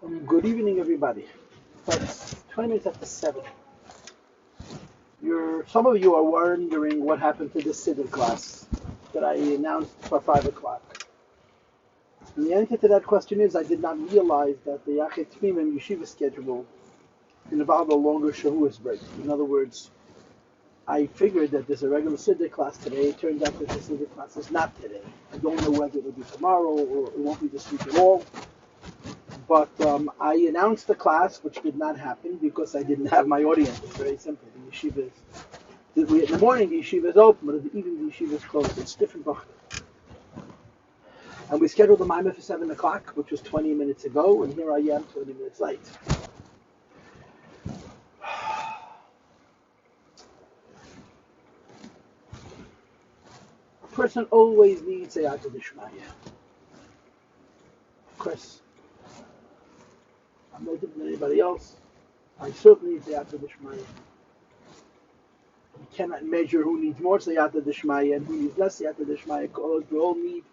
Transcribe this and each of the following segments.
Good evening, everybody. It's 20 minutes after 7. Some of you are wondering what happened to the Siddur class that I announced for 5 o'clock. And the answer to that question is I did not realize that the Yachet Tmimim Yeshiva schedule involved a longer Shavuos break. In other words, I figured that there's a regular Siddur class today. It turns out that the Siddur class is not today. I don't know whether it will be tomorrow or it won't be this week at all. But I announced the class, which did not happen because I didn't have my audience. It's very simple. The yeshiva in the morning the yeshiva is open, but in the evening the yeshiva is closed. It's different. And we scheduled the Maimah for 7 o'clock, which was 20 minutes ago, and here I am 20 minutes late. A person always needs Siyata D'Shmaya. Of course, I'm no different than anybody else. I certainly need Siyata D'Shmaya. You cannot measure who needs more Siyata D'Shmaya and who needs less Siyata D'Shmaya, because we all need,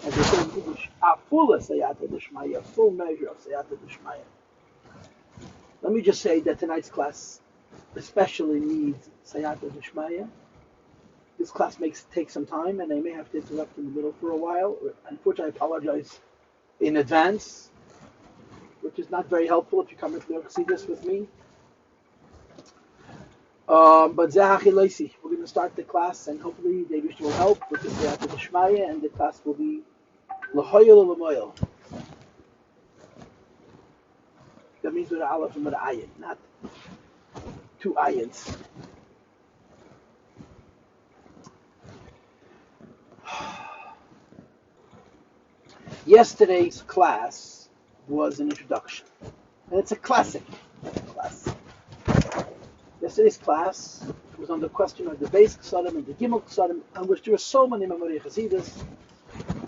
as they say in English, a full Siyata D'Shmaya, a full measure of Siyata D'Shmaya. Let me just say that tonight's class especially needs Siyata D'Shmaya. This class takes some time, and I may have to interrupt in the middle for a while. Unfortunately, I apologize in advance, which is not very helpful if you come to see this with me. But Zahachi Leisi, we're going to start the class, and hopefully David will help with the Siyata D'Shmaya, and the class will be L'hoyel L'moyel. That means with an aleph and with an ayin, not two ayins. Yesterday's class was an introduction, and it's a classic class. Yesterday's class was on the question of the basic Ksadim and the Gimel Ksadim, on which there were so many Memorei Chasidus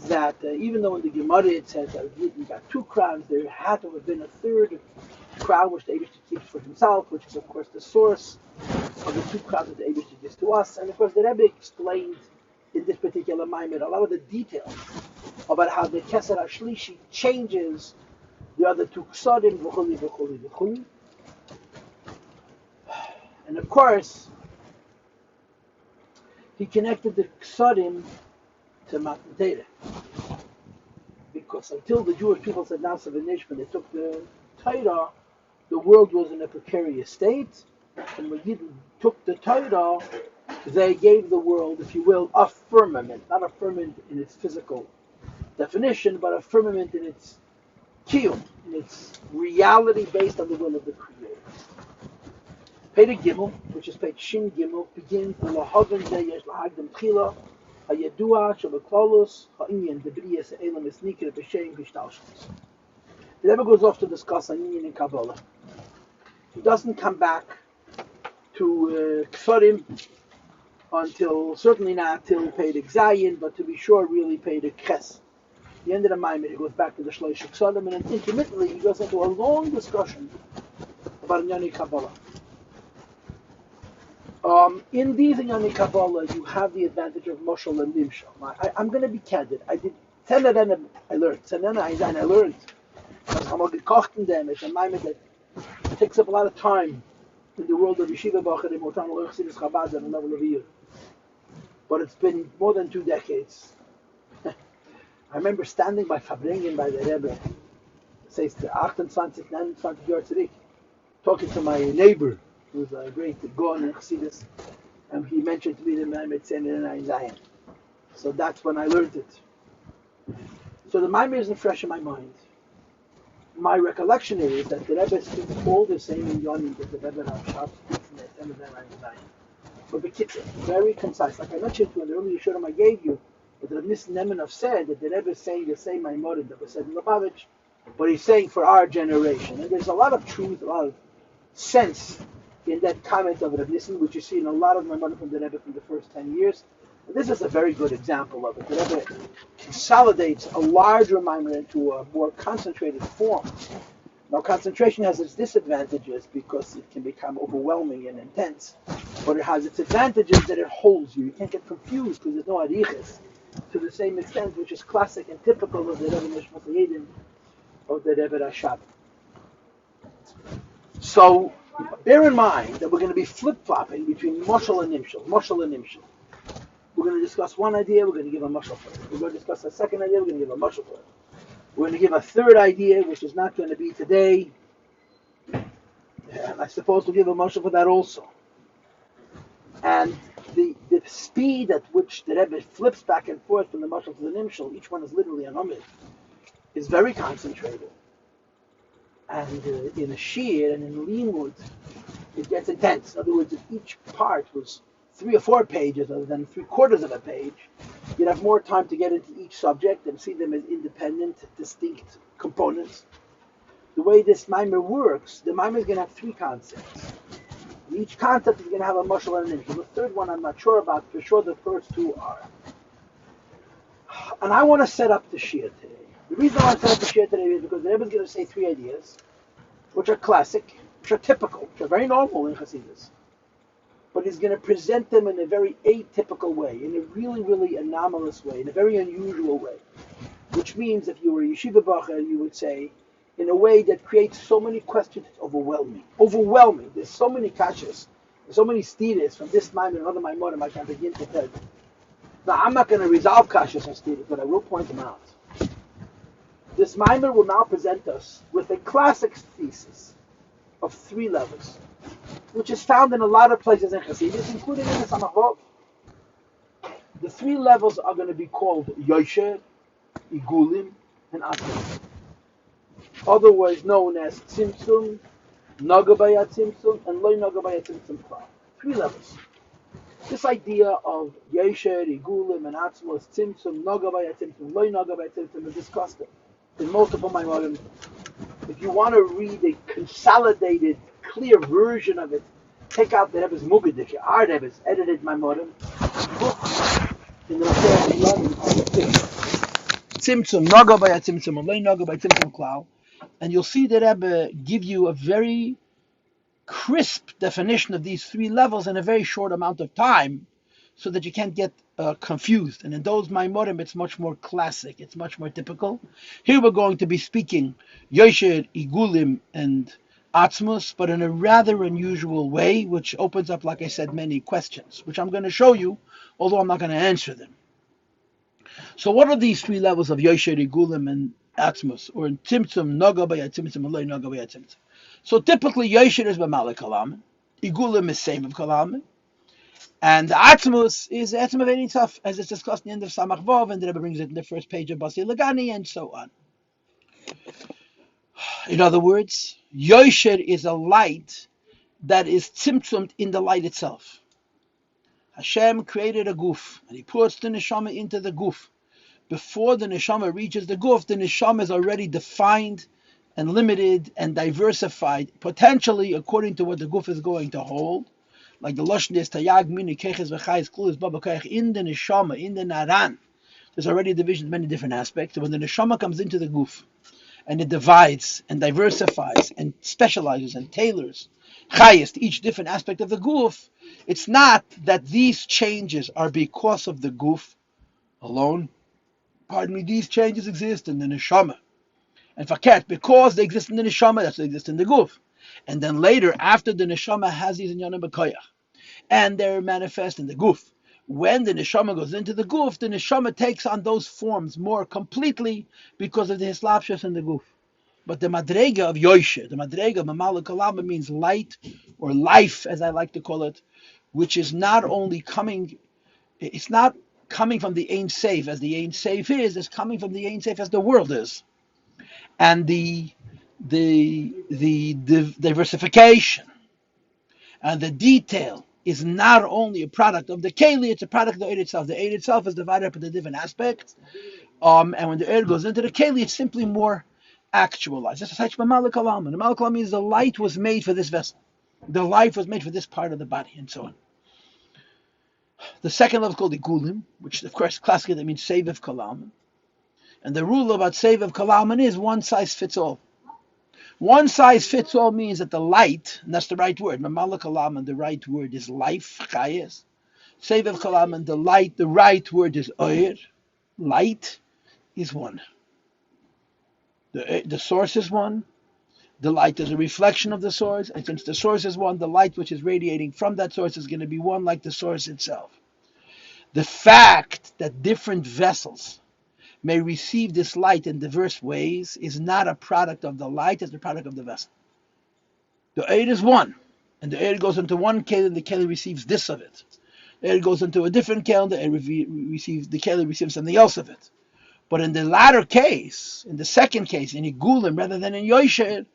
that even though in the Gemara it says that you got 2 crowns, there had to have been a third crown which the Eibishter keeps for himself, which is of course the source of the 2 crowns that the Eibishter gives to us. And of course the Rebbe explained in this particular Maimed a lot of the details about how the Keser HaShlishi changes the other 2 Ksadim, v'chuli, v'chuli, v'chuli. And of course, he connected the Ksadim to Matan Torah. Because until the Jewish people said Nasa v'Nish, when they took the Torah, the world was in a precarious state. And when Yidden took the Torah, they gave the world, if you will, a firmament. Not a firmament in its physical definition, but a firmament in its kiyum, in its reality based on the will of the Creator. Perek Gimel, which is page Shin Gimel, begins with Lahaven Zeyesh Lahagdem Chila, Hayedua Shabaklalus, Ha'inyan Debriyas Elam Esnikir B'Shem B'Shtalshus. The Rebbe goes off to discuss Ha'inyan in Kabbalah. He doesn't come back to Ksarim until, certainly not till Perek Zayin, but to be sure, really Perek Ches. The end of the Maimed, he goes back to the Shlosh Ksarim, and then intermittently he goes into a long discussion about Ha'inyan Kabbalah. In these Inyani Kabbalah, you have the advantage of Moshel and Nimshal. I'm going to be candid. I did 10 of them. I learned. 10 of them I learned. I'm going to gekocht in them. It's a Maimed that takes up a lot of time in the world of Yeshiva Bacharim, Motan Aloch Sidus Chabad, and a level of year. But it's been more than 2 decades. I remember standing by Fabringen by the Rebbe, it says the 28, 29 years zurück, talking to my neighbor, who was a great Gaon in Chassidus, and he mentioned to me the Maimed Senin and Zion. So that's when I learned it. So the Maimed isn't fresh in my mind. My recollection is that the Rebbe speaks all the same in Yonim that the Rebbe Rashab speaks in the Senin and Zion. But Bekitzer, very concise. Like I mentioned to you in the earlier Shurim I gave you, that the Nis Nemenov said that the Rebbe is saying the same Maimorim that was said in Lubavitch, but he's saying for our generation. And there's a lot of truth, a lot of sense in that comment of Rav Nissen, which you see in a lot of Maimorim from the Rebbe from the first 10 years. And this is a very good example of it. The Rebbe consolidates a larger Maimon into a more concentrated form. Now, concentration has its disadvantages because it can become overwhelming and intense, but it has its advantages that it holds you. You can't get confused because there's no arichas to the same extent, which is classic and typical of the Rebbe Nishmas Yedim of the Rebbe Rashab. So bear in mind that we're going to be flip-flopping between Moshel and Nimshel. Moshel and Nimshel. We're going to discuss one idea, we're going to give a Moshel for it. We're going to discuss a second idea, we're going to give a Moshel for it. We're going to give a third idea, which is not going to be today. And I suppose we'll give a Moshel for that also. And the speed at which the Rebbe flips back and forth from the Moshel to the Nimshel, each one is literally an Amid, is very concentrated. And in a shear and in Leanwood, it gets intense. In other words, if each part was 3 or 4 pages other than 3/4 of a page, you'd have more time to get into each subject and see them as independent, distinct components. The way this mimer works, the mimer is going to have 3 concepts. And each concept is going to have a mashal and an imshal. The third one I'm not sure about. For sure the first 2 are. And I want to set up the shir today. The reason I want to set up the shir today is because the Rebbe is going to say 3 ideas, which are classic, which are typical, which are very normal in Hasidus. But he's going to present them in a very atypical way, in a really, really anomalous way, in a very unusual way. Which means if you were a yeshiva bacher, you would say, in a way that creates so many questions, it's overwhelming. Overwhelming. There's so many kashas, there's so many stiras from this mind and another maimonim I can't begin to tell you. Now, I'm not going to resolve kashas and stiras, but I will point them out. This mimer will now present us with a classic thesis of 3 levels, which is found in a lot of places in Hasidus, including in the Samachvov. The 3 levels are going to be called Yosher, Igulim, and Atzmos, otherwise known as Tzimtzum, Nagabaya Tzimtzum, and Loy Nagabaya Tzimtzum Klal. 3 levels. This idea of Yosher, Igulim, and Atzmos, Tzimtzum, Nagabaya Tzimtzum, Loy Nagabaya Tzimtzum is discussed in multiple maimonim. If you want to read a consolidated, clear version of it, take out the Rebbe's Mugadik, our Rebbe's edited maimonim book in the Tzimtzum, Nagabaya Tzimtzum, and Loy Nagabaya Tzimtzum Klal, and you'll see the Rebbe give you a very crisp definition of these 3 levels in a very short amount of time, so that you can't get confused. And in those maimorim, it's much more classic. It's much more typical. Here we're going to be speaking Yosher, Igulim, and Atzmos, but in a rather unusual way, which opens up, like I said, many questions, which I'm going to show you, although I'm not going to answer them. So what are these 3 levels of Yosher, Igulim, and Atzmos, or in Tzimtzum, Nagabaya Tzimtzum, and Loy Nagabaya Tzimtzum? So typically, Yosher is B'malek Kalam, Igulim is Seiv of Kalam, and the Atzmos is the Etzem of Ein Sof, as it's discussed in the end of Samach Vov, and the Rebbe brings it in the first page of Basi Lagani, and so on. In other words, Yosher is a light that is tzimtzumed in the light itself. Hashem created a guf, and He puts the neshama into the guf. Before the neshama reaches the guf, the neshama is already defined and limited and diversified, potentially according to what the guf is going to hold. Like the Lashon is Tayag Mini Keches V'Chayis Klus Baba Kayach, in the neshama, in the naran, there's already a division of many different aspects. So when the neshama comes into the guf, and it divides and diversifies and specializes and tailors chayis to each different aspect of the guf, it's not that these changes are because of the guf alone. Pardon me, these changes exist in the neshama. And faket, because they exist in the neshama, that's they exist in the guf. And then later, after the neshama has these inyanim b'koyach, and they're manifest in the guf, when the neshama goes into the guf, the neshama takes on those forms more completely because of the hislapshus in the guf. But the madrega of Yoshe, the madrega of Mamal Kalama, means light or life, as I like to call it, which is not only coming, it's not coming from the Ein Seif as the Ein Seif is, it's coming from the Ein Seif as the world is. And the diversification and the detail is not only a product of the Keli, it's a product of the Eid itself. The Eid itself is divided up into different aspects. And when the Eid goes into the Keli, it's simply more actualized. That's such Mamal Kalam. And Mamal Kalam means the light was made for this vessel. The life was made for this part of the body, and so on. The second level is called Igulim, which of course classically that means Seviv Kalam. And the rule about Seviv Kalam is one size fits all. One size fits all means that the light, and that's the right word, Mamal Kalam, and the right word is life, Chayes. Seviv Kalam, and the light, the right word is Oyer, light is one. The source is one, The light is a reflection of the source, and since the source is one, the light which is radiating from that source is going to be one like the source itself. The fact that different vessels may receive this light in diverse ways is not a product of the light, it's a product of the vessel. The air is one, and the air goes into one keli, and the keli receives this of it. The air goes into a different keli, and the keli receives something else of it. But in the latter case, in the second case, in Igulim rather than in Yosher,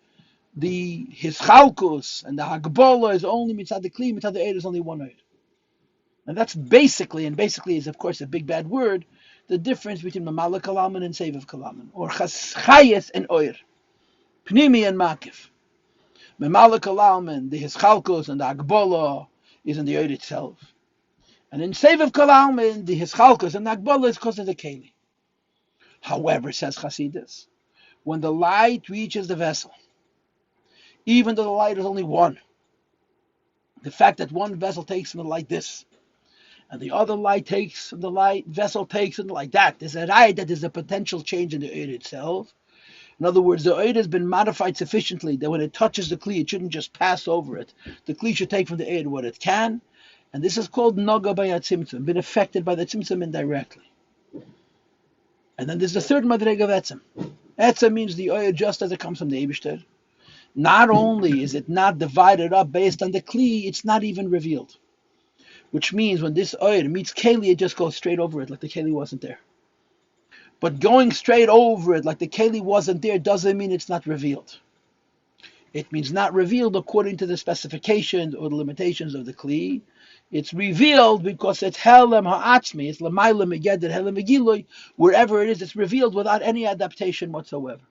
the Hischalkus and the Hagbola is only mitzad the Kli, mitzad the air is only one air. And that's basically is of course a big bad word, the difference between Mamala Kalaman and Seviv Kalaman, or Chayes and Oir, Pnimi and Makif. Mamala Kalaman, the Hischalkus and the Agbola is in the Oir itself. And in Seviv Kalaman, the Hischalkus and the Agbola is because of the Keli. However, says Chasidus, when the light reaches the vessel, even though the light is only one, the fact that one vessel takes from the light this, and the other light takes from the light, vessel takes from the light that, there's a right that there's a potential change in the oil itself. In other words, the oil has been modified sufficiently that when it touches the kli, it shouldn't just pass over it. The kli should take from the oil what it can, and this is called noga by tzimtzum, been affected by the tzimtzum indirectly. And then there's the third madrega of etzem. Etzem means the oil just as it comes from the Eibishter. Not only is it not divided up based on the kli, it's not even revealed. Which means when this oil meets keli, it just goes straight over it like the keli wasn't there. But going straight over it like the keli wasn't there doesn't mean it's not revealed. It means not revealed according to the specifications or the limitations of the kli. It's revealed because it's helem ha'atzmi, it's l'mayla megeded helem megiloi. Wherever it is, it's revealed without any adaptation whatsoever.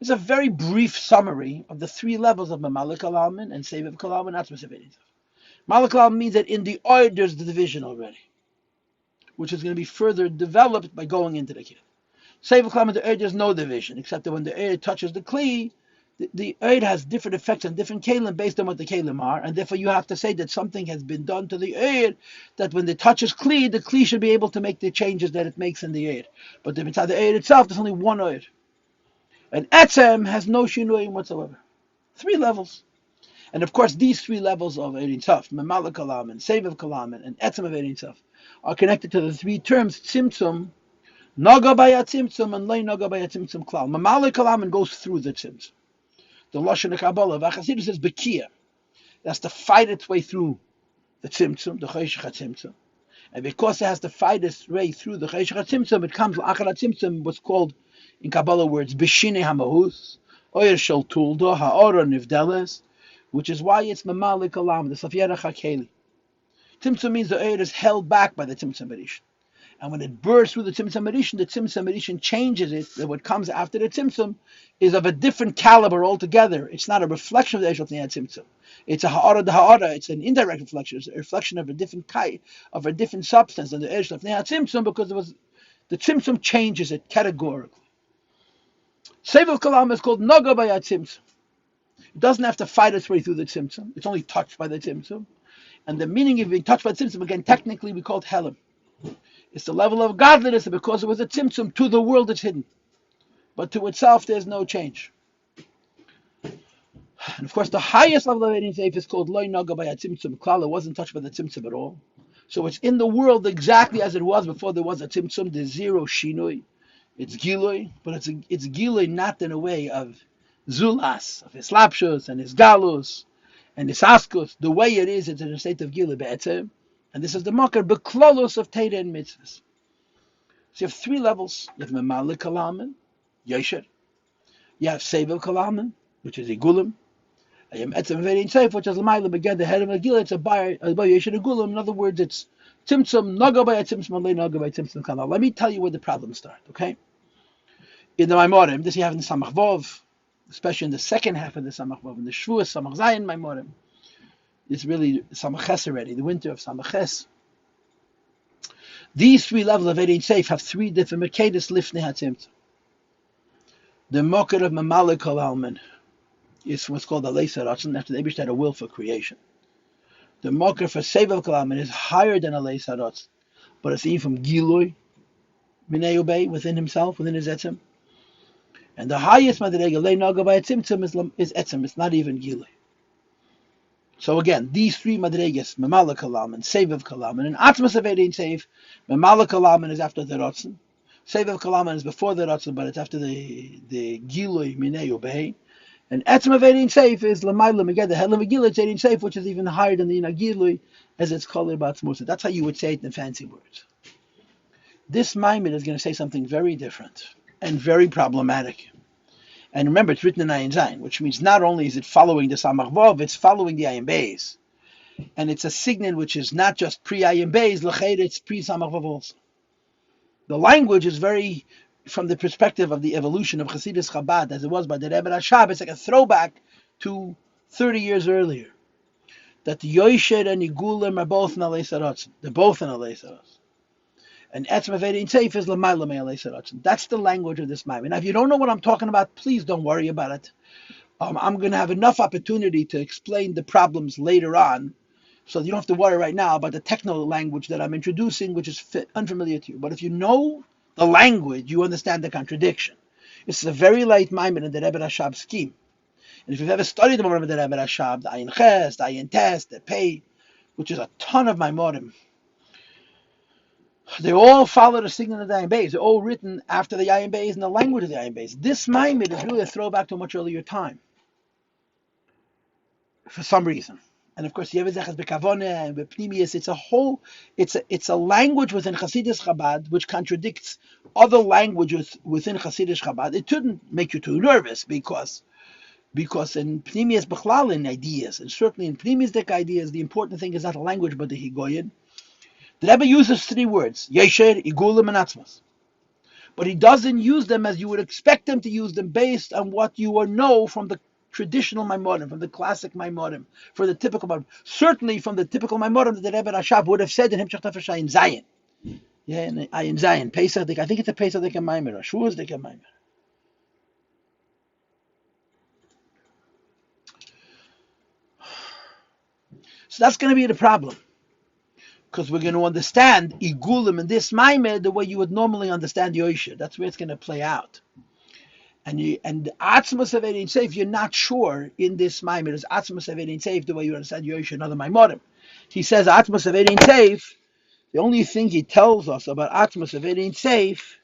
It's a very brief summary of the three levels of Mamalik Alalmin and Seviv Kalalmin, not specific. Mamalik Alalmin means that in the oil there's the division already, which is going to be further developed by going into the kid. Seviv Kalalmin, the oil there's no division, except that when the oil touches the kli, the oil has different effects on different kalim based on what the kalim are, and therefore you have to say that something has been done to the oil, that when it touches kli, the kli should be able to make the changes that it makes in the oil. But the mitzvah the oil itself, there's only one oil. And etzem has no shinuyim whatsoever. Three levels. And of course, these three levels of Erin Tov, Mamala Kalam and Seviv Kalam and etzem of Erin Tov, are connected to the three terms, tzimtzum, Naga Baya Tzimtzum, and Lei Naga Baya Tzimtzum Klal. Mamala Kalam goes through the tzimtzum. The Lashon Kabbalah, V'achasidu says Bekia. It has to fight its way through the tzimtzum, the Chayshach HaTzimtzum. And because it has to fight its way through the Chayshach HaTzimtzum, it comes L'achar HaTzimtzum, what's called in Kabbalah words, B'shine HaMahus, Oyer Shel Tuldo, Ha'ora Nivdeles, which is why it's Mamalik Alam, the Safyerach HaKeli. Tzimtzum means the Oyer is held back by the Tzimtzum Erishin. And when it bursts through the Tzimtzum Erishin changes it, that what comes after the Tzimtzum is of a different caliber altogether. It's not a reflection of the Eshel Tnei Tzimtzum. It's a Ha'ara de Ha'ara, it's an indirect reflection, it's a reflection of a different kai, of a different substance than the Eshel Tnei Tzimtzum, because the Tzimtzum changes it categorically. Seviv Kalam is called Naga Baya Tzimtzum. It doesn't have to fight its way through the Tzimtzum. It's only touched by the Tzimtzum. And the meaning of being touched by the Tzimtzum, again, technically we call it Helam. It's the level of godliness, and because it was a Tzimtzum, to the world it's hidden. But to itself there's no change. And of course the highest level of Erin Seif is called Loi Naga Baya Tzimtzum Klal. It wasn't touched by the Tzimtzum at all. So it's in the world exactly as it was before there was a Tzimtzum. There's zero Shinoi. It's Giloi, but it's Giloi not in a way of Zulas, of his Slapshus and his Galus and his Askus. The way it is, it's in a state of Giloi Be'etzem. And this is the Makar Beklolos of Teira and Mitzvahs. So you have three levels. You have Mamalik Kalaman, Yesher. You have Seviv Kalaman, which is Igulim. And you have Etzem Verin Seif, which is L'mayla Beged, the head of Megillah. It's a Bar Yesher Igulim. In other words, it's Tzimtzum, Naga Baya Tzimtzum, Lei Naga Baya Tzimtzum Kanal. Let me tell you where the problems start, okay? In the Maimorim, this you have in the Samach Vov, especially in the second half of the Samach Vov, in the Shavuos Samach Zayin Maimorim. It's really Samach Ches already, the winter of Samach Ches. These three levels of Erin Seif have three different Mekedes Lifnei HaTzimtzum. The Moker of Mamalik Alalmin is what's called a Leisa Ratzon, after the Eibishter had a will for creation. The Moker for Seviv Kalalmin is higher than a Leisa Ratzon, but it's even from Giloi, Minei Ubei, within himself, within his Etzem. And the highest madrega lay naga by a tzimtzum is etzem. It's not even gilui. So again, these three madregas, memala kalaman, seviv kalaman, and atzmas avein seif. Memala kalaman is after the rotzen. Seviv kalaman is before the rotzen, but it's after the gilui mineu behi. And etzem avein seif is lamayla meged the helam gilui tzedin seif, which is even higher than the gilui, as it's called about smusa. That's how you would say it in fancy words. This maimed is going to say something very different and very problematic. And remember, it's written in Ayin Zayin, which means not only is it following the Samach Vav, it's following the Ayin Beis. And it's a signet which is not just pre-Ayin Beis, l'cheir, it's pre-Samach Vav also. The language is very, from the perspective of the evolution of Chassidus Chabad, as it was by the Rebbe Rashab, it's like a throwback to 30 years earlier. That the Yosher and Igulim are both in Alei Saratz. They're both in Alei Saratz. And Etzem Avein Seif is L'mayla Me'alei Saratz. That's the language of this Maimon. Now, if you don't know what I'm talking about, please don't worry about it. I'm going to have enough opportunity to explain the problems later on, so you don't have to worry right now about the technical language that I'm introducing, which is unfamiliar to you. But if you know the language, you understand the contradiction. It's a very light Maimon in the Rebbe Rashab scheme. And if you've ever studied the Maimon of the Rebbe Rashab, the Ayin Ches, the Ayin Tes, the Pei, which is a ton of Maimorim, they all follow the signal of the Ayin Beis. They're all written after the Ayin Beis and the language of the Ayin Beis. This Maimon is really a throwback to a much earlier time, for some reason. And of course, Yevezechas Bekavone and Bepnimius, it's a language within Chassidus Chabad which contradicts other languages within Chassidus Chabad. It shouldn't make you too nervous because in Pnimius Bechlal in ideas, and certainly in Pnimius Dek ideas, the important thing is not the language but the Higoyin. The Rebbe uses three words, Yesher, Igulim, and Atzmas. But he doesn't use them as you would expect them to use them based on what you know from the traditional Maimorim, from the classic Maimorim, for the typical Maimorim. Certainly from the typical Maimorim that the Rebbe Rashab would have said in Himshach Tafresh Ayin Zayin. Yeah, in Ayin Zayin, Pesach, I think it's a Pesach Dek Maimir, Shuas Dek Maimir. So that's going to be the problem. Because we're going to understand Igulim in this Maimed the way you would normally understand Yosher. That's where it's going to play out. And Atzmas Avein Seif, you're not sure in this Maimed is Atzmas Avein Seif the way you understand Yosher and other Maimorim. He says Atzmas Avein Seif. The only thing he tells us about Atzmas Avein Seif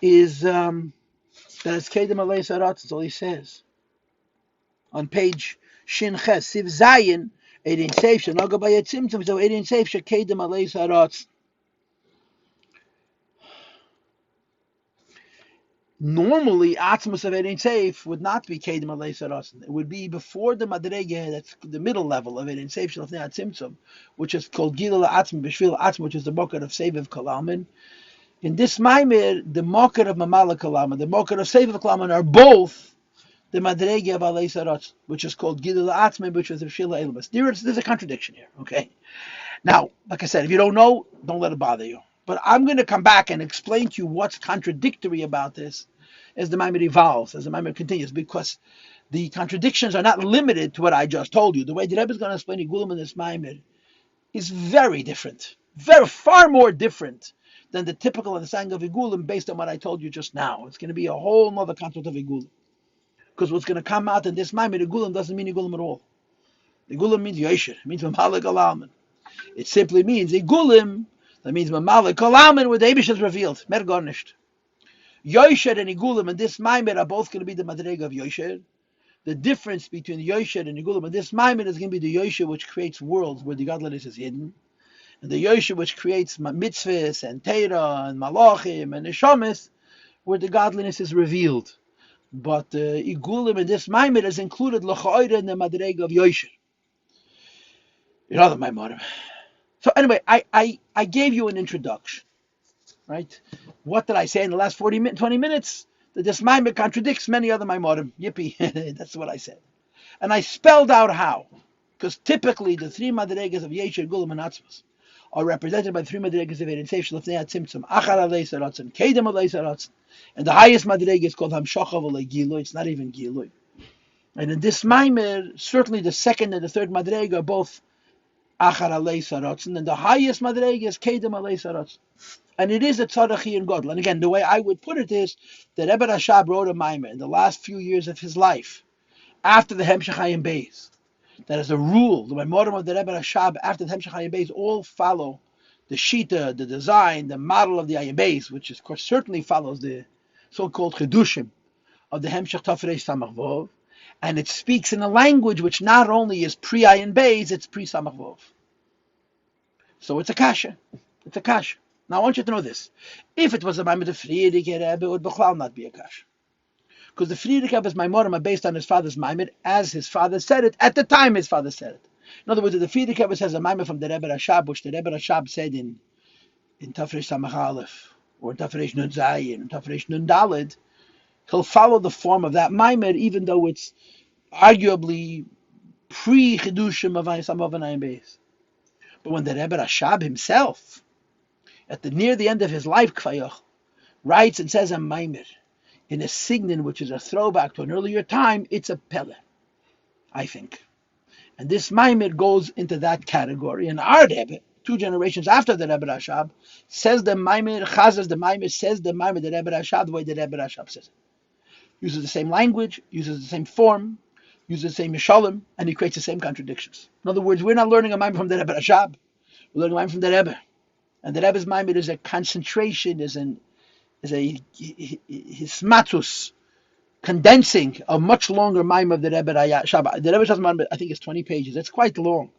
is that it's Kedem Alei Saratz. That's all he says. On page Shin Ches, Siv Zayin, Eidin Seif Shenoga by Yitzimtzum, so Eidin Seif Shekedem Alei Saratz. Normally, Atzmas of Eidin Seif would not be Kedem Alei Saratz. It would be before the Madrege, that's the middle level of Eidin Seif Shelafnei Atzimtzum, which is called Gilul Atzm B'Shvil Atzm, which is the Mokat of Seviv Kalaman. In this Maimir, the Mokat of Mamala Kalaman, the Mokat of Seviv Kalaman are both the Madrege of Alei Saratz, which is called Gilul Atzmim, which is the Shila Elbas. There's a contradiction here, okay? Now, like I said, if you don't know, don't let it bother you. But I'm going to come back and explain to you what's contradictory about this as the Maimon evolves, as the Maimon continues, because the contradictions are not limited to what I just told you. The way the Rebbe is going to explain Igulim in this Maimon is very different, far more different than the typical understanding of Igulim based on what I told you just now. It's going to be a whole other concept of Igulim. Because what's going to come out in this Maimon, Igulim doesn't mean Igulim at all. Igulim means Yosher, it means Mamalik Alaman. It simply means Igulim, that means Mamalik Alaman, where the Eibush is revealed, mer garnished. Yosher and Igulim and this Maimon are both going to be the Madrega of Yosher. The difference between Yosher and Igulim and this Maimon is going to be the Yosher which creates worlds where the godliness is hidden, and the Yosher which creates mitzvahs and Torah and Malachim and Neshamis, where the godliness is revealed. But Igulim in this Maimon is included L'cha'ira in the Madrega of Yosher. You know the Maimorim. So anyway, I gave you an introduction, right? What did I say in the last 20 minutes? That this Maimon contradicts many other Maimorim. Yippee, that's what I said. And I spelled out how. Because typically the three Madregas of Yosher, Igulim, and Atzmas are represented by three Madregas of Eidin Seif Shelafnei Atzimtzum, Achar Alei Saratz, and Kedem Alei Saratz. And the highest Madrega is called Hamshachav Alei Gilui. It's not even Gilui. And in this Maimon, certainly the second and the third Madrega are both Achar Alei Saratz, and the highest Madrega is Kedem Alei Saratz. And it is a tzadach and godel. And again, the way I would put it is that Rebbe Rashab wrote a maimer in the last few years of his life, after the Hemshech Hayim Beis. That as a rule, the Maimorim of the Rebbe Rashab after the Hemshech Hayim Beis all follow the shita, the design, the model of the Hayim Beis, which of course certainly follows the so-called Chedushim of the Hemshech Tafrei Samach Vov, and it speaks in a language which not only is pre-Hayim Beis, it's pre-Samach Vov. So it's a kasha. It's a kasha. Now I want you to know this. If it was a Maimer of the Friedrich Rebbe, it would Bechlal not be a kasha. Because the Friedrich Rebbe's Maimorim are based on his father's Maimer, as his father said it, at the time his father said it. In other words, if the Friedrich Rebbe says a Maimer from the Rebbe Rashab, which the Rebbe Rashab said in Tafresh Samach Aleph, or in Tafresh Nun Zayin, or Tafresh Nun Daled, he'll follow the form of that Maimer, even though it's arguably pre-Chidushim of Ayim Beis. But when the Rebbe Rashab himself, near the end of his life, Kfayach, writes and says a Maimer in a signin which is a throwback to an earlier time, it's a Pele, I think. And this Maimer goes into that category. And our Rebbe, 2 generations after the Rebbe Rashab, says the Maimer, Chazas the Maimer, says the Maimer, the Rebbe Rashab, the way the Rebbe Rashab says it. Uses the same language, uses the same form, uses the same Mishalim, and he creates the same contradictions. In other words, we're not learning a Maimer from the Rebbe Rashab, we're learning a Maimer from the Rebbe. And the Rebbe's Maimer is a concentration, is a hismatus, condensing a much longer Maimer of the Rebbe Rashab. The Rebbe Rashab's Maimer, I think, is 20 pages. It's quite long.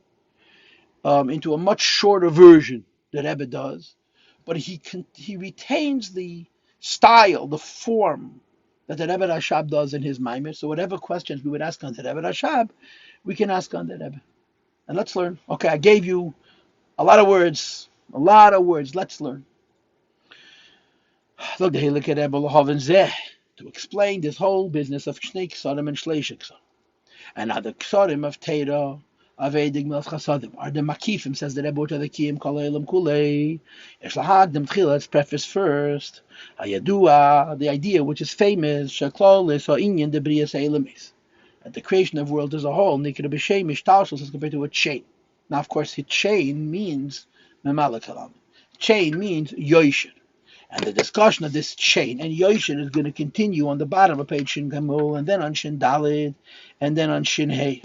Into a much shorter version the Rebbe does, but he retains the style, the form that the Rebbe Rashab does in his Maimer. So whatever questions we would ask on the Rebbe Rashab, we can ask on the Rebbe. And let's learn. Okay, I gave you a lot of words. Let's learn. To explain this whole business of Shnei Ksarim and Shleish Ksarim. And now the Ksarim of Teira, of Eidig Melch Chasadim, are the Makifim, says the Rebbe to the Kiyim Kol Eilam Kulei. Yesh Lahagdim Tchila, let's preface first. Hayadua, the idea which is famous, Sheklolis or Inyan de Brias Eilamis. At the creation of the world as a whole, Nikra B'Shem Ishtalshus is compared to a chain. Now, of course, chain means Memalakalam. Chain means Yoisher. And the discussion of this chain and Yoisher is going to continue on the bottom of page Shin Gamul, and then on Shin Dalid, and then on Shin Hey.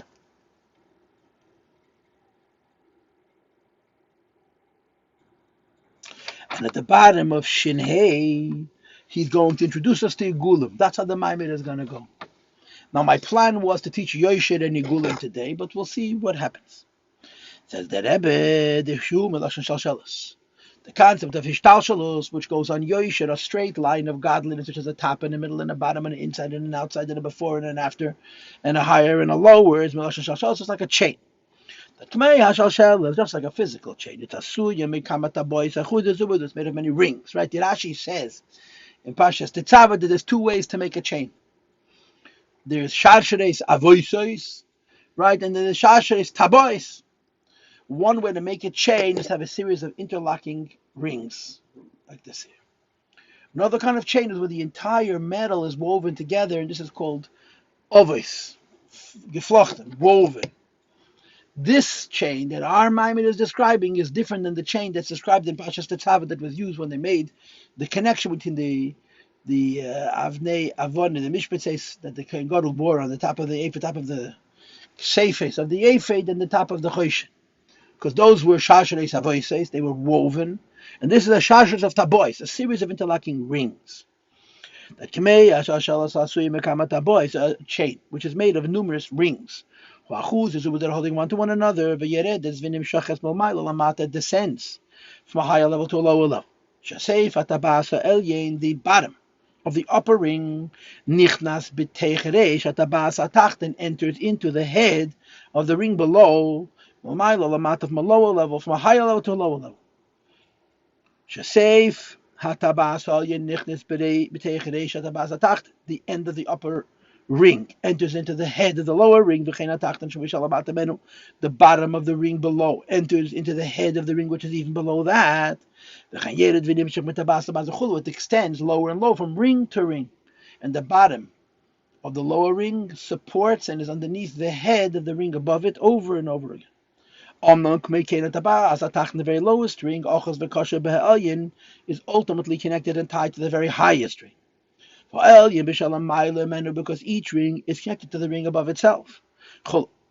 And at the bottom of Shin Hey, he's going to introduce us to Yigulim. That's how the Maimer is going to go. Now, my plan was to teach Yoisher and Yigulim today, but we'll see what happens. Says the Rebbe, the Shum Elashon Shalshelis. The concept of Hishtalshalos, which goes on Yoisher, a straight line of godliness, which is a top and a middle and a bottom and an inside and an outside and a before and an after and a higher and a lower, is Melashon Shalshelis. It's like a chain. The Tmei HaShalshel is just like a physical chain. It's a suya mikamata bois achudazubud. It's made of many rings, right? The Rashi says in Pashas Tetzaveh that there's 2 ways to make a chain. There's sharsheres avoisos, right? And then there's sharsheres tabois. One way to make a chain is to have a series of interlocking rings, like this here. Another kind of chain is where the entire metal is woven together, and this is called ovois, geflochten, woven. This chain that our Maimer is describing is different than the chain that's described in Pashas Tetzaveh that was used when they made the connection between the Avnei Avon and the Mishpatzes that the Kohen Gadol bore on the top of the seifes of the Ephod and the top of the Choshen. Because those were shashares avoises, they were woven, and this is a shashares of tabois, a series of interlocking rings. That kemei shashalas asui mekamat tabois, a chain which is made of numerous rings. Wachuz is they're holding one to one another. V'yered is vinim shachas mo'mayla lamata descends from a higher level to a lower level. Shaseif atabasa elyein, the bottom of the upper ring, nichnas b'teicheresh atabasa tachten, enters into the head of the ring below. From a lower level, from a higher level to a lower level. The end of the upper ring enters into the head of the lower ring. The bottom of the ring below enters into the head of the ring, which is even below that. It extends lower and lower from ring to ring. And the bottom of the lower ring supports and is underneath the head of the ring above it over and over again. The very lowest ring is ultimately connected and tied to the very highest ring. Because each ring is connected to the ring above itself.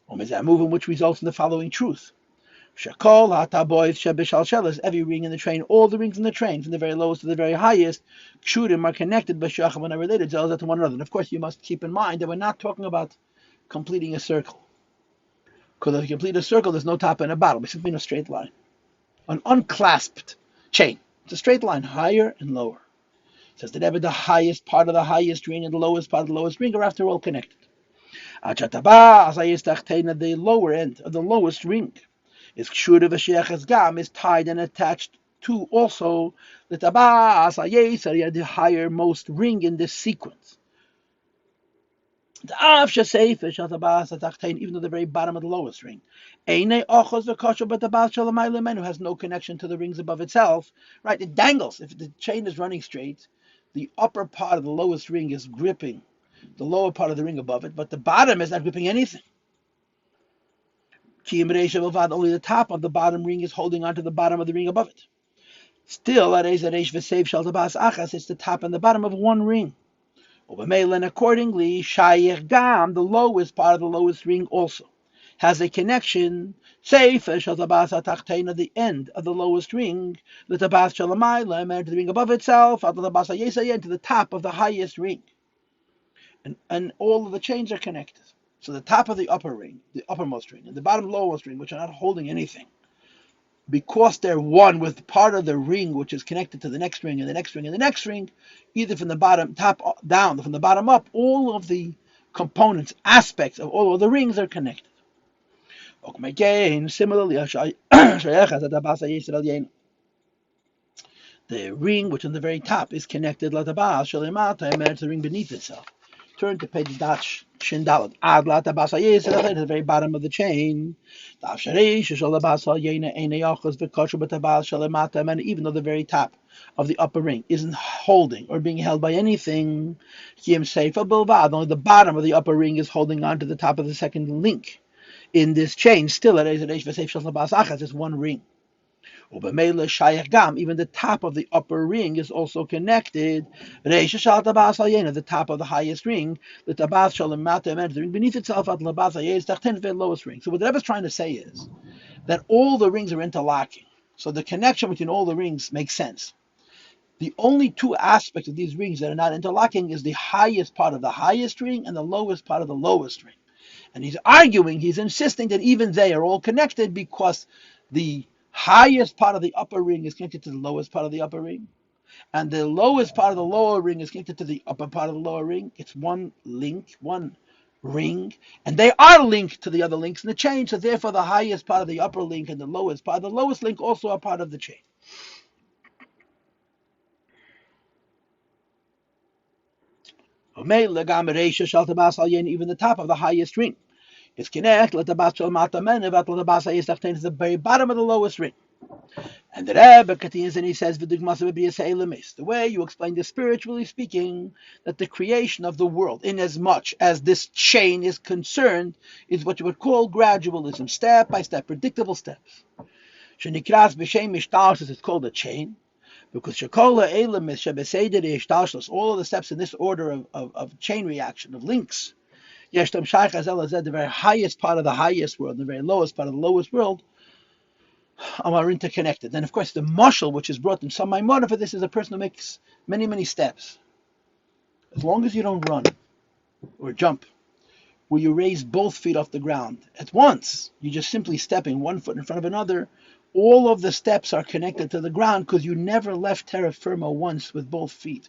Which results in the following truth. Every ring in the train, all the rings in the train, from the very lowest to the very highest, kshurim are connected, but are related to one another. And of course, you must keep in mind that we're not talking about completing a circle. Because if you complete a circle, there's no top and a bottom. It's simply a straight line. An unclasped chain. It's a straight line, higher and lower. It says that ever the highest part of the highest ring and the lowest part of the lowest ring are after all connected. The lower end of the lowest ring is tied and attached to also the highermost ring in this sequence. Even though the very bottom of the lowest ring, but the Baal Shalom has no connection to the rings above itself, right? It dangles. If the chain is running straight, the upper part of the lowest ring is gripping the lower part of the ring above it, but the bottom is not gripping anything. Only the top of the bottom ring is holding onto the bottom of the ring above it. Still, it's the top and the bottom of one ring. And accordingly, the lowest part of the lowest ring also has a connection, the end of the lowest ring, and to the ring above itself, and to the top of the highest ring. And all of the chains are connected. So the top of the upper ring, the uppermost ring, and the bottom lowest ring, which are not holding anything, because they're one with part of the ring which is connected to the next ring and the next ring and the next ring, either from the bottom top down, from the bottom up, all of the components, aspects of all of the rings are connected. Similarly, the ring which on the very top is connected to the ring beneath itself. Turn to page Shindalat. To the very bottom of the chain. And even though the very top of the upper ring isn't holding or being held by anything, only the bottom of the upper ring is holding on to the top of the second link in this chain. Still, it's one ring. Even the top of the upper ring is also connected. The top of the highest ring, the ring beneath itself, the lowest ring. So what the Rebbe is trying to say is that all the rings are interlocking. So the connection between all the rings makes sense. The only two aspects of these rings that are not interlocking is the highest part of the highest ring and the lowest part of the lowest ring. And he's insisting that even they are all connected because the highest part of the upper ring is connected to the lowest part of the upper ring, and the lowest part of the lower ring is connected to the upper part of the lower ring. It's one link, one ring, and they are linked to the other links in the chain, so therefore the highest part of the upper link and the lowest part of the lowest link also are part of the chain. Even the top of the highest ring is connected to the very bottom of the lowest ring. And the Rebbe continues and he says, the way you explain this spiritually speaking, that the creation of the world, in as much as this chain is concerned, is what you would call gradualism, step by step, predictable steps. It's called a chain, because all of the steps in this order of chain reaction, of links, the very highest part of the highest world, and the very lowest part of the lowest world, are interconnected. And of course, the mashal, which is brought in some Maimon for this, is a person who makes many, many steps. As long as you don't run or jump, where you raise both feet off the ground at once, you're just simply stepping one foot in front of another. All of the steps are connected to the ground because you never left terra firma once with both feet.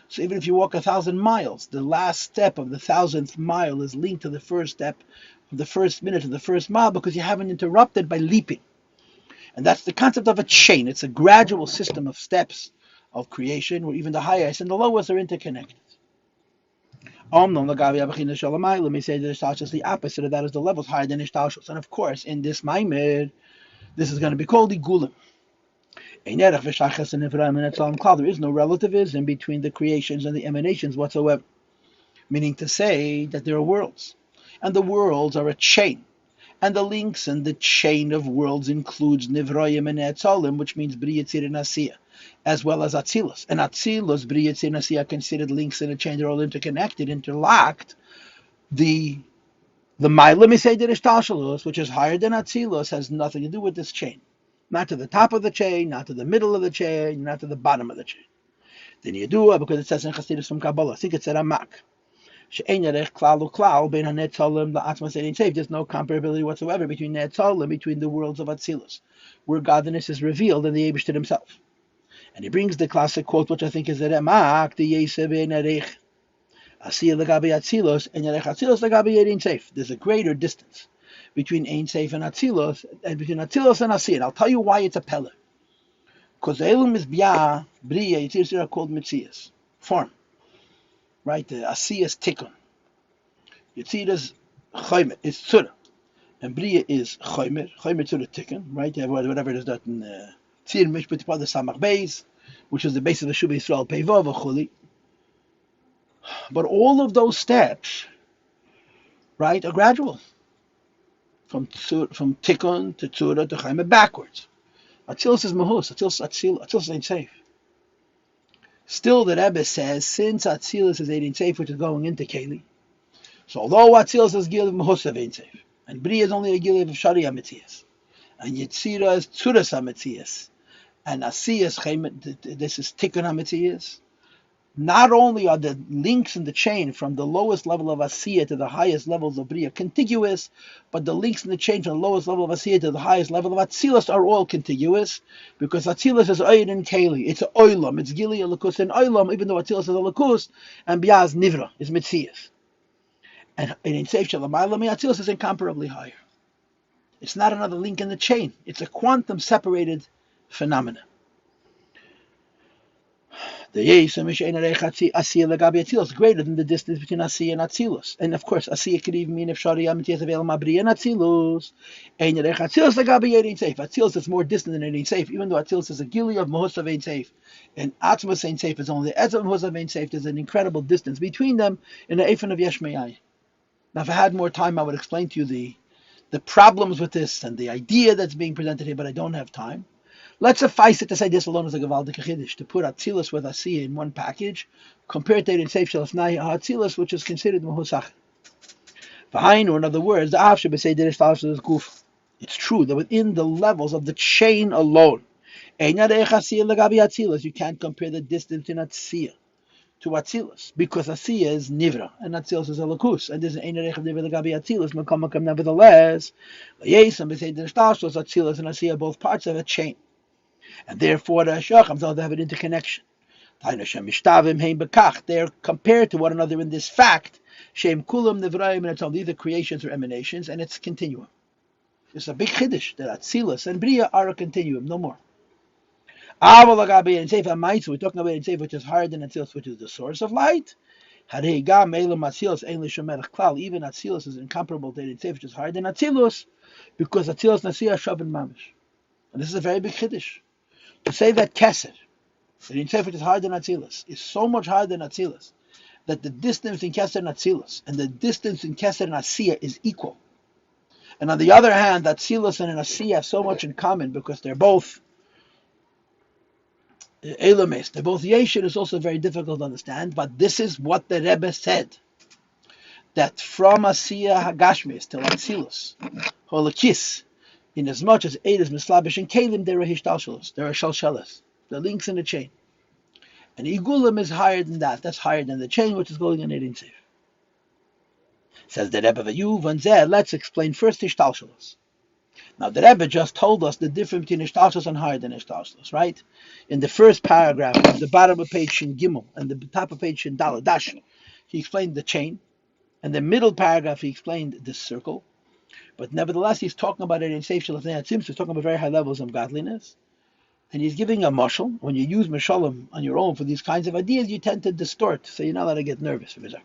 So even if you walk 1,000 miles, the last step of the 1,000th mile is linked to the first step of the first minute of the first mile because you haven't interrupted by leaping. And that's the concept of a chain. It's a gradual system of steps of creation where even the highest and the lowest are interconnected. Let me say that Ishtalshus is the opposite of that, is the levels higher than Ishtalshus. And of course, in this Maimed, this is going to be called Igulim. There is no relativism between the creations and the emanations whatsoever. Meaning to say that there are worlds. And the worlds are a chain. And the links in the chain of worlds includes Nivroyim and Etzolim, which means Bri Yitzir and Asiya, as well as Atzilus. And Atzilus, Bri Yitzir and Asiya are considered links in a chain. They're all interconnected, interlocked. The Maila Miseder Ishtalshalus, which is higher than Atzilus, has nothing to do with this chain. Not to the top of the chain, not to the middle of the chain, not to the bottom of the chain. Then you do it because it says in Chassidus from Kabbalah. I think it's a Ramak. There's no comparability whatsoever between Netzalim and between the worlds of Atzilus, where godliness is revealed in the Eibishter himself. And he brings the classic quote, which I think is the Remak, the Yeseh ben Erech, Asiya legabi Atzilus, and Yerech Atzilus legabi Ein Seif. There's a greater distance between Ein Seif and Atzilus, and between Atzilus and Asiya. And I'll tell you why it's a Pella. Because the Elum is Bia, Bria, Yitzir are called Mitzias, form. Right, the Asiyas Tikkun. Yitzira's Chaymer is Tzura, and Bria is Chaymer Tzura Tikkun, right? Whatever it is that in Tzir Mishpat Pada Samach Beis, which is the base of the Shuvah Yisrael Peivav Chuli. But all of those steps, right, are gradual. From Tikkun to Tzura to Chaymer backwards. Atzilus is Mahus, Atzilus ain't safe. Still, the Rebbe says, since Atzilus is Ein Seif, which is going into Keli, so although Atzilus is Gil of Mehusav Ein Seif, and Bria is only a Gil of Sharia Metzias, and Yetzira is Tzuras HaMetzias, and Asiyas, this is Tikkun HaMetzias, not only are the links in the chain from the lowest level of Asiyah to the highest levels of Bria contiguous, but the links in the chain from the lowest level of Asiyah to the highest level of Atzilus are all contiguous, because Atzilus is Oyin and Keli. It's Oilam, it's Gili, a Lakus, and Oilam, even though Atzilus is a Lakus, and Bia is Nivra, is Metzias. And in Seif Shalamayla, Atzilus is incomparably higher. It's not another link in the chain. It's a quantum separated phenomena. The Asiya is greater than the distance between Asiya and Atzilus. And of course, Asiya could even mean if Sharia Matiyas avail Mabri and Atzilus. Atzilus is more distant than Ein Seif, even though Atzilus is a Gili of Mahus of Ein Seif. And Atzmas Ein Seif is only the Ezra of Mahus of Ein Seif. There's an incredible distance between them in the Eifan of Yesh Me'ai. Now, if I had more time, I would explain to you the problems with this and the idea that's being presented here, but I don't have time. Let's suffice it to say this alone is a Gavaldik Chiddush, to put Atzilus with Asiya in one package, compared to Ein Seif Shel Afnai Atzilus, which is considered Mahusach. V'hainu, in other words, the Av Shebesei Derish Talshus Guf. It's true that within the levels of the chain alone, you can't compare the distance in Atziyah to Atzilus, because Asiya is Nivra, and Atzilus is a Lakus, and there's an Ein Erech of Nivra Lagabi Atzilus, Makom nevertheless, Yesam Besei Derish Talshus, Atzilus and Asiya are both parts of a chain. And therefore, the Shacham they have an interconnection. They're compared to one another in this fact. Shem kulam nevraim, and it's all either creations or emanations, and it's continuum. It's a big chiddush that Atzilus and Bria are a continuum, no more. We're talking about Ein Seif, which is higher than Atzilus, which is the source of light. Even Atzilus is incomparable to Ein Seif, which is higher than Atzilus, because Atzilus Nasiya Shabin Mamish. And this is a very big chiddush. To say that Kesed, the Ein Seif, which is higher than Atzilus, is so much higher than Atzilus, that the distance in Kesed and Atzilus and the distance in Kesed and Asiya is equal. And on the other hand, Atzilus and Asiya have so much in common because they're both Elamis, they're both Yeshur, is also very difficult to understand, but this is what the Rebbe said, that from Asiya Hagashmis till Atzilus, Holakis, in as much as Eid is Mislabish and Kalim, there are Hishtalshalos, there are Shalshalas, the links in the chain. And Igulim is higher than that. That's higher than the chain, which is going in Ein Seif. Says the Rebbe Vayuv and Zeh, let's explain first Hishtalshalos. Now the Rebbe just told us the difference between Hishtalshalos and higher than Hishtalshalos, right? In the first paragraph, at the bottom of page Shin Gimel, and the top of page Shin Dalad Dash, he explained the chain. And the middle paragraph, he explained the circle. But nevertheless, he's talking about it in Seif Shel Afnei Atzilus. He's talking about very high levels of godliness. And he's giving a mashal. When you use mashalim on your own for these kinds of ideas, you tend to distort, so you're not allowed to get nervous for Mizak.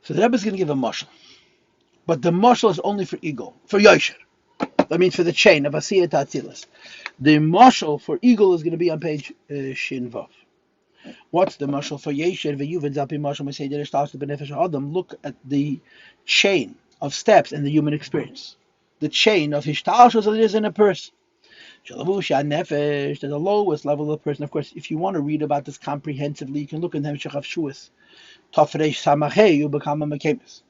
So the Rebbe is going to give a mashal, but the mashal is only for eagle, for Yosher. That means for the chain of Asiyat Atzilas. The mashal for eagle is going to be on page Shin Vav. What's the mashal for Yosher? Look at the chain of steps in the human experience. The chain of Hishtalshus that is in a person. The lowest level of the person. Of course, if you want to read about this comprehensively, you can look in the Hemshech of Shuas. Tafresh Samachei, you become a Mekemis.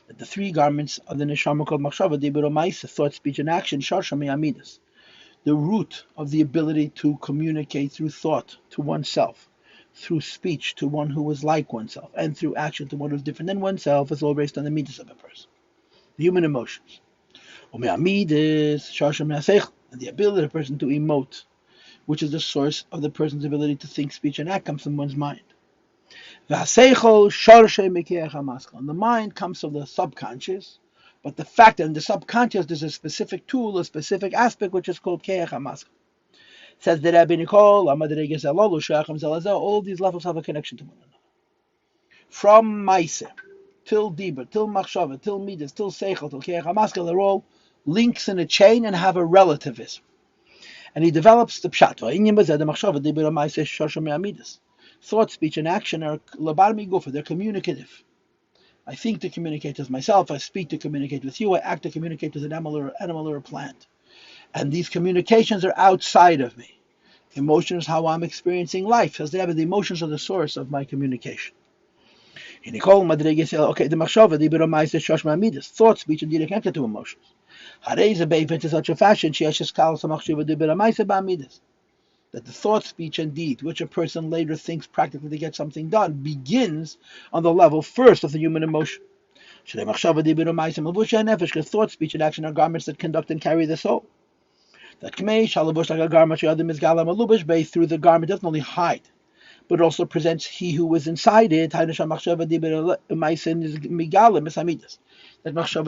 The three garments of the Neshama called Machshava, Dibur U'Maisa, thought, speech, and action, Sharsha Me'amidas. The root of the ability to communicate through thought to oneself, through speech to one who is like oneself, and through action to one who is different than oneself, is all based on the midas of a person, the human emotions. U'Me'amidas, Sharsha Me'aseichel. And the ability of a person to emote, which is the source of the person's ability to think, speech, and act, comes from one's mind. And the mind comes from the subconscious, but the fact that in the subconscious there's a specific tool, a specific aspect, which is called Keach HaMaskal. Says the Rabbi Nicole, all these levels have a connection to one another. From Maise, till Dibur, till Machshava, till Midas, till Seichel, till Keach HaMaskal, they're all links in a chain and have a relativism. And he develops the pshat. Thought, speech, and action are labar migufa, they're communicative. I think to communicate with myself, I speak to communicate with you, I act to communicate with an animal or a plant. And these communications are outside of me. Emotion is how I'm experiencing life. As the emotions are the source of my communication. Okay, the machshava, the ibiramaisa, shoshma midas, thought, speech, and deed are connected to emotions. Hareza beifet in such a fashion, that the thought, speech, and deed, which a person later thinks practically to get something done, begins on the level first of the human emotion. Because thought, speech, and action are garments that conduct and carry the soul. That like a garment through the garment doesn't only hide, but it also presents he who was inside it. That machshava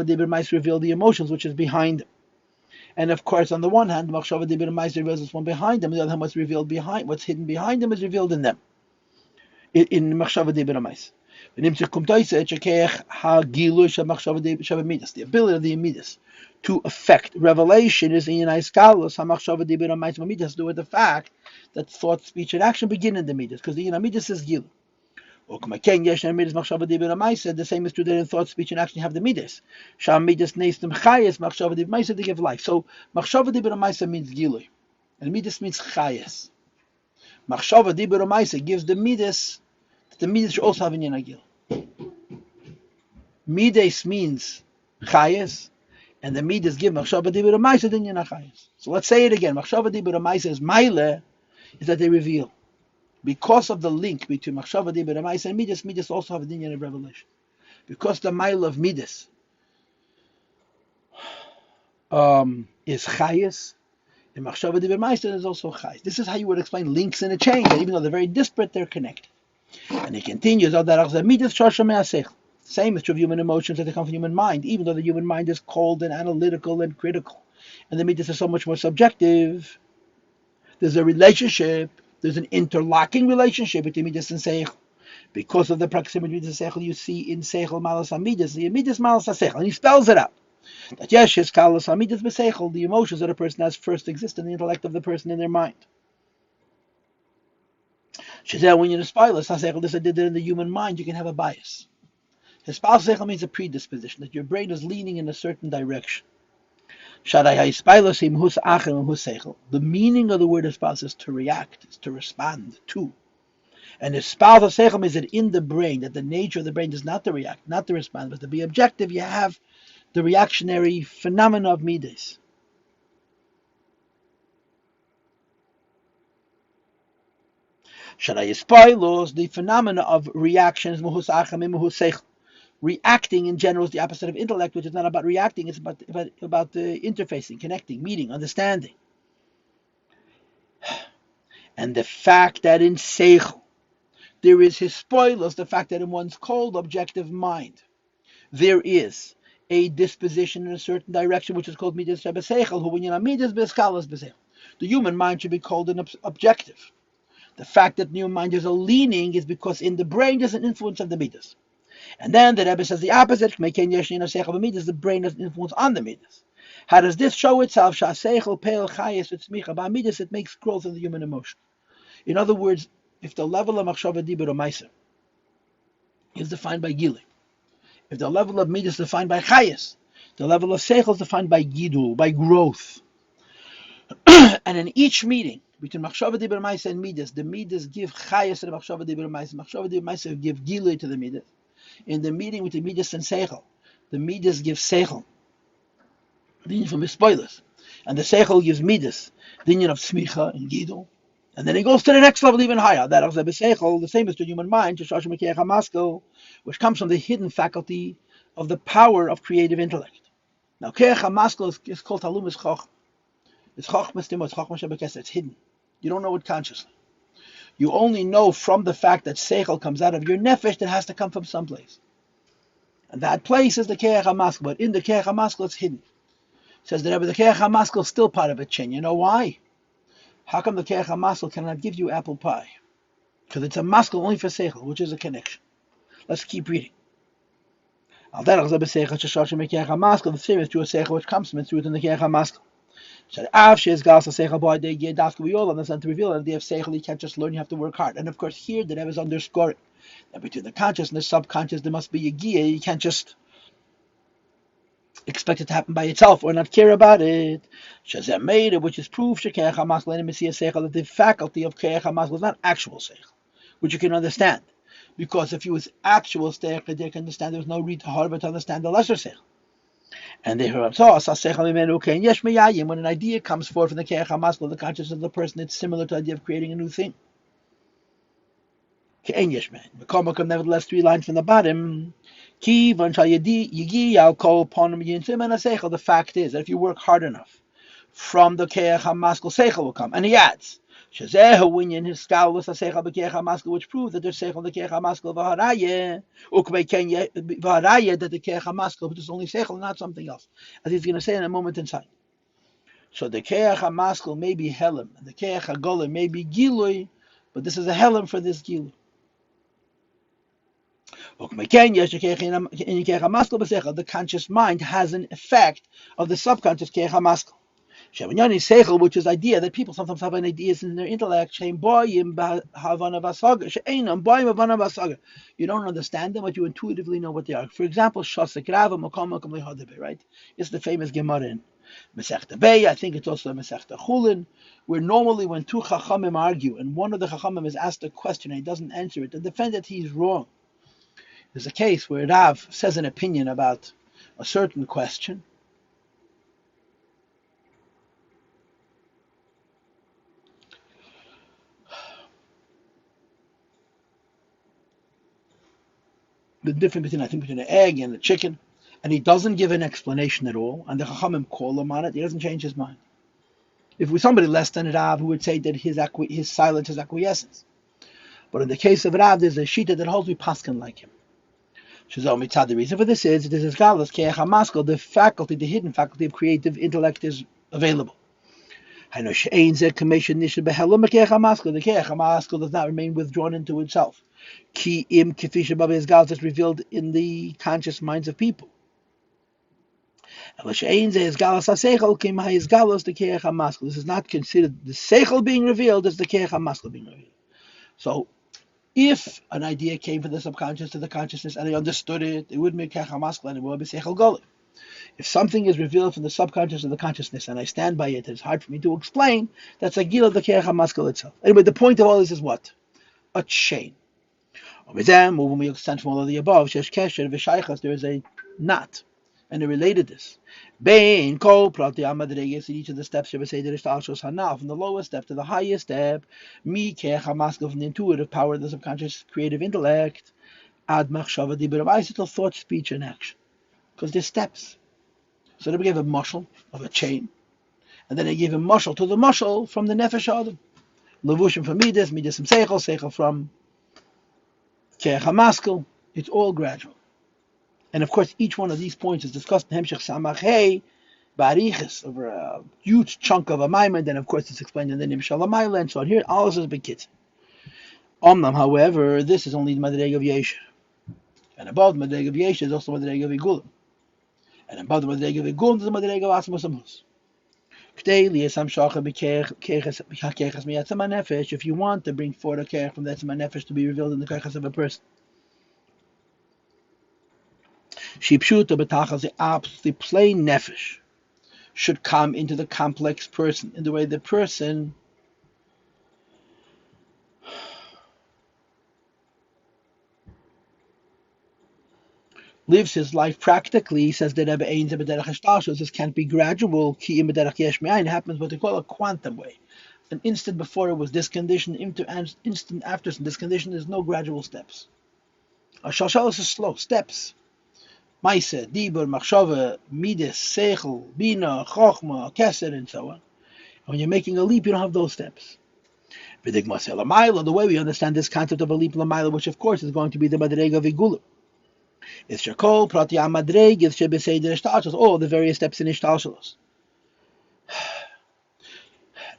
dibur mais reveal the emotions which is behind them. And of course, on the one hand, machshava dibur mais reveals this one behind them. On the other hand, what's revealed behind, what's hidden behind them is revealed in them. In machshava dibur mais. The ability of the midas to affect revelation is in Yinai machshava dibur mais midas to do with the fact that thought, speech, and action begin in the midas, because the midas is gilu. The same is true that in thought, speech, and action you have the midas. Sham midas neistem chayes machshava dibur maisa to give life. So machshava dibur maisa means gilui, and midas means chayes. Machshava dibur maisa gives the midas that the midas should also have in yanagil. Midas means chayes, and the midas give machshava dibur maisa then yanachayes. So let's say it again. Machshava dibur maisa is maile, is that they reveal. Because of the link between Machshava Dibur U'Maisa and Midas, Midas also have a dinyan of revelation. Because the mile of Midas is Chayes, and Machshava Dibur U'Maisa is also Chayes. This is how you would explain links in a chain, that even though they're very disparate, they're connected. And he continues, same is true of human emotions that they come from human mind, even though the human mind is cold and analytical and critical. And the Midas is so much more subjective. There's a relationship. There's an interlocking relationship between Midas and Seichel. Because of the proximity to Seichel, you see in Seichel Malas HaMidas, the Midas Malas HaSeichel, and he spells it out. That yes, his Kalas HaMidas B'Seichel, the emotions that a person has first exist in the intellect of the person in their mind. Shazeh, when you're a spilas HaSeichel, this I did it in the human mind, you can have a bias. His Seichel means a predisposition, that your brain is leaning in a certain direction. The meaning of the word espouse is to react, is to respond to. And espouse seichel means that in the brain, that the nature of the brain is not to react, not to respond, but to be objective. You have the reactionary phenomena of midas. The phenomena of reaction is reacting in general is the opposite of intellect, which is not about reacting, it's about interfacing, connecting, meeting, understanding. And the fact that in Seichel there is his spoilers, the fact that in one's cold, objective mind there is a disposition in a certain direction, which is called midas Seichel, who when you know midas beskalas b'seichel. The human mind should be called an objective. The fact that the human mind is a leaning is because in the brain there's an influence of the midas. And then the Rebbe says the opposite. The brain has influence on the midas. How does this show itself? By midas, it makes growth in the human emotion. In other words, if the level of machshava dibur or ma'aser is defined by gili, if the level of midas is defined by chayes, the level of seichel is defined by gidul, by growth. And in each meeting between machshava dibur ma'aser and midas, the midas give chayes to the machshava dibur ma'aser. Machshava dibur ma'aser give gili to the midas. In the meeting with the midas and seichel, the midas give seichel, the union from spoilers, and the seichel gives midas, the union of smicha and gidul. And then it goes to the next level even higher. That of the seichel, the same as the human mind, which comes from the hidden faculty of the power of creative intellect. Now, keach hamaskal is called talumis choch. It's chochmas it's chochmas shebekes. It's hidden. You don't know it consciously. You only know from the fact that seichel comes out of your nefesh that has to come from someplace. And that place is the keach hamaskal. But in the keach hamaskal, it's hidden. Says the Rebbe, the keach hamaskal is still part of a chain. You know why? How come the keach hamaskal cannot give you apple pie? Because it's a maskal only for seichel, which is a connection. Let's keep reading. The same is true of seichel, which comes from truth in the keach hamaskal. We all understand to reveal that the seichel, you can't just learn, you have to work hard. And of course, here the Rebbe is underscoring that between the conscious and the subconscious, there must be a gia. You can't just expect it to happen by itself or not care about it. Shazem made it, which is proof that the faculty of keach hamaskal is not actual seichel, which you can understand. Because if you was actual seichel, they can understand there's no read to hard, but to understand the lesser seichel. And they heard when an idea comes forth from the keach hamaskal, the consciousness of the person, it's similar to the idea of creating a new thing. Nevertheless, 3 lines from the bottom. The fact is that if you work hard enough, from the keach hamaskal seichel will come. And he adds, which proves that there's seichel in the keach hamaskal that the keach hamaskal, which is only seichel, not something else, as he's going to say in a moment inside. So the keach hamaskal may be helam, and the keach hagolim may be gilui, but this is a helam for this gilui. The conscious mind has an effect of the subconscious keach hamaskal, which is idea that people sometimes have ideas in their intellect. You don't understand them, but you intuitively know what they are. For example, right? It's the famous Gemara in Masechta Bay. I think it's also Masechta Chulin, where normally when 2 chachamim argue and one of the chachamim is asked a question and he doesn't answer it, and defend that he's wrong. There's a case where Rav says an opinion about a certain question. The difference between an egg and a chicken, and he doesn't give an explanation at all, and the Chachamim call him on it, he doesn't change his mind. If it was somebody less than Rav who would say that his silence is acquiescence. But in the case of Rav, there's a shita that holds me paskin like him. The reason for this is Galas keach hamaskal, the faculty, the hidden faculty of creative intellect is available. The keach hamaskal does not remain withdrawn into itself. Ki im kefisha baba is Galas is revealed in the conscious minds of people. This is not considered the seichel being revealed as the keach hamaskal being revealed. So, if an idea came from the subconscious to the consciousness and I understood it, it would be keach hamaskal and it would be seichel golim. If something is revealed from the subconscious to the consciousness and I stand by it, it's hard for me to explain. That's a gil of the keach hamaskal itself. Anyway, the point of all this is what? A chain. When we extend from all of the above, there is a knot and a relatedness. In each of the steps, from the lowest step to the highest step, from the intuitive power of the subconscious creative intellect, till thought, speech, and action. Because there's steps. So then we gave a mushal of a chain, and then I gave a mushal to the mushal from the nefesh adam. Levushim from midas, midas from seichel, seichel from keach hamaskal. It's all gradual. And of course, each one of these points is discussed in Hemshech Samach Hey, Barichas, over a huge chunk of a maimon. Then, of course, it's explained in the Nimshal HaMaila, and so on. Here, all this is Bekitz. Omnam, however, this is only the Madreg of Yesha. And above the Madrega of Yesh is also the Madrega of Igulim. And above the Madrega of Igulim is the Madrega of Asmus Amus. If you want to bring forth a kerech from the Etzem HaNefesh to be revealed in the kerechas of a person. The plain nefesh should come into the complex person in the way the person lives his life practically. He says that this can't be gradual. It happens what they call a quantum way. An instant before it was this condition, instant after this condition, there's no gradual steps. A shalshalos is slow, steps. Maise, Dibur, Machshava, Midas, Seichel, Bina, Chochma, Keser, and so on. When you're making a leap, you don't have those steps. The way we understand this concept of a leap Lamaila, which of course is going to be the Madrega of Igulim. It's Shakol, Prati Amadreg, it's Shebeseder Ishtalshalos, all the various steps in Ishtalshalos.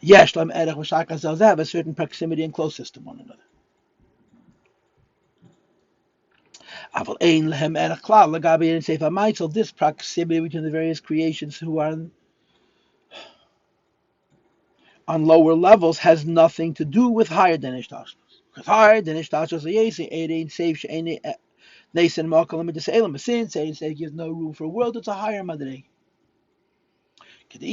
Yeshlam Erech V'Shakaz have a certain proximity and closeness to one another. Aval Ein Lehem Erech Klal, Lagabi and Sefer Maitzel, this proximity between the various creations who are on lower levels has nothing to do with higher than Ishtalshalos. Because higher than Ishtalshalos, Erein Seif She'ene Neisen Makal Midas Elam, since Erein Seif gives no room for a world, it's a higher Madreg. In the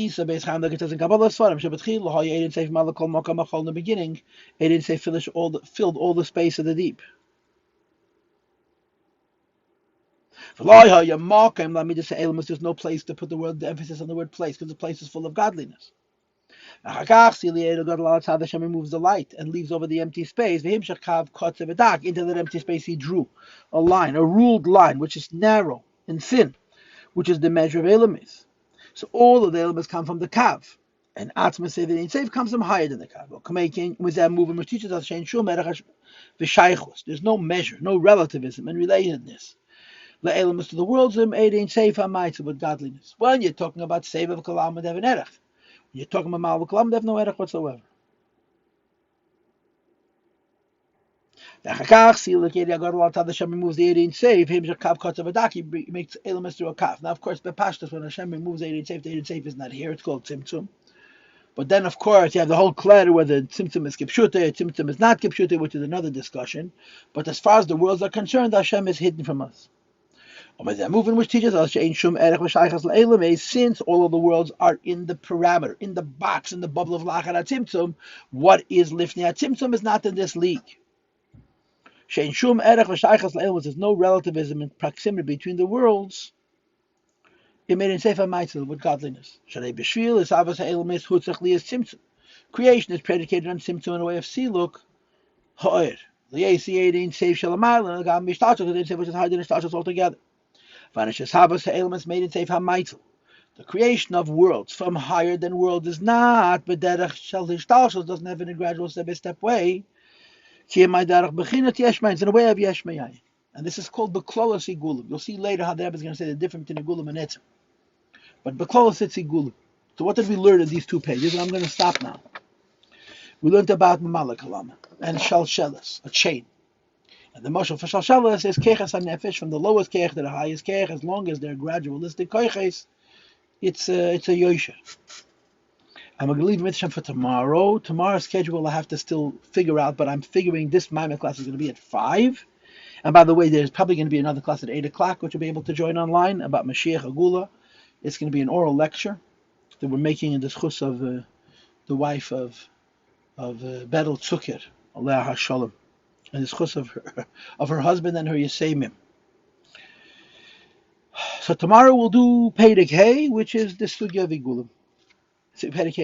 beginning, Erein Seif filled all the space of the deep. There's no place to put the emphasis on the word place, because the place is full of godliness. God removes the light and leaves over the empty space. Into that empty space he drew a line, a ruled line, which is narrow and thin, which is the measure of Elamis. So all of the Elamis come from the Kav. And Atzma Seif comes from higher than the Kav. With that movement, which teaches us there's no measure, no relativism and relatedness. Le'elamis to the world's with godliness. When you're talking about Seif of Kalam and Evan Erech, you're talking about Mal Kalam, they have no Erech whatsoever. Removes the Erin Seif, he makes Elamis through a Kaf. Now, of course, Bepashtas, when Hashem removes the Erin Seif is not here, it's called Tzimtzum. But then, of course, you have the whole clatter whether Tzimtzum is Kipshute, Tzimtzum is not Kipshute, which is another discussion. But as far as the worlds are concerned, Hashem is hidden from us. Movement which teaches us since all of the worlds are in the parameter, in the box, in the bubble of Lachar HaTzimtzum, what is Lifnei HaTzimtzum is not in this league. There's no relativism and proximity between the worlds. It made in Sefer Maitzel with godliness. Creation is predicated on Tzimtzum in a way of Siluk, Ha'er. Which is higher than Ishtalshalos altogether. Vanishes made in Sefer Maitzel. The creation of worlds from higher than worlds is not, but Derech Shel Ishtalshalos doesn't have in a gradual step-by-step way. It's in a way of Yesh Meyayin. And this is called Beklolos Igulim. You'll see later how the Rebbe is going to say the difference between Igulim and Etzem. But Beklolos it's Igulim. So what did we learn in these 2 pages? And I'm going to stop now. We learned about Mamala Kalama and Shalshelis, a chain. And the Moshel for Shalshelis is Keches HaNefesh, from the lowest Kech to the highest Kech, as long as they're gradualistic Keches, it's a Yosher. I'm going to leave Mitzvah for tomorrow. Tomorrow's schedule I have to still figure out, but I'm figuring this Maimon class is going to be at 5. And by the way, there's probably going to be another class at 8 o'clock, which you'll be able to join online, about Mashiach Agula. It's going to be an oral lecture that we're making in the schus of the wife of Beryl Zucker, Aleh HaShalom, and the schus of her husband and her Yeseimim. So tomorrow we'll do Perek Hey, which is the Sugya of Igulim. Perek Hey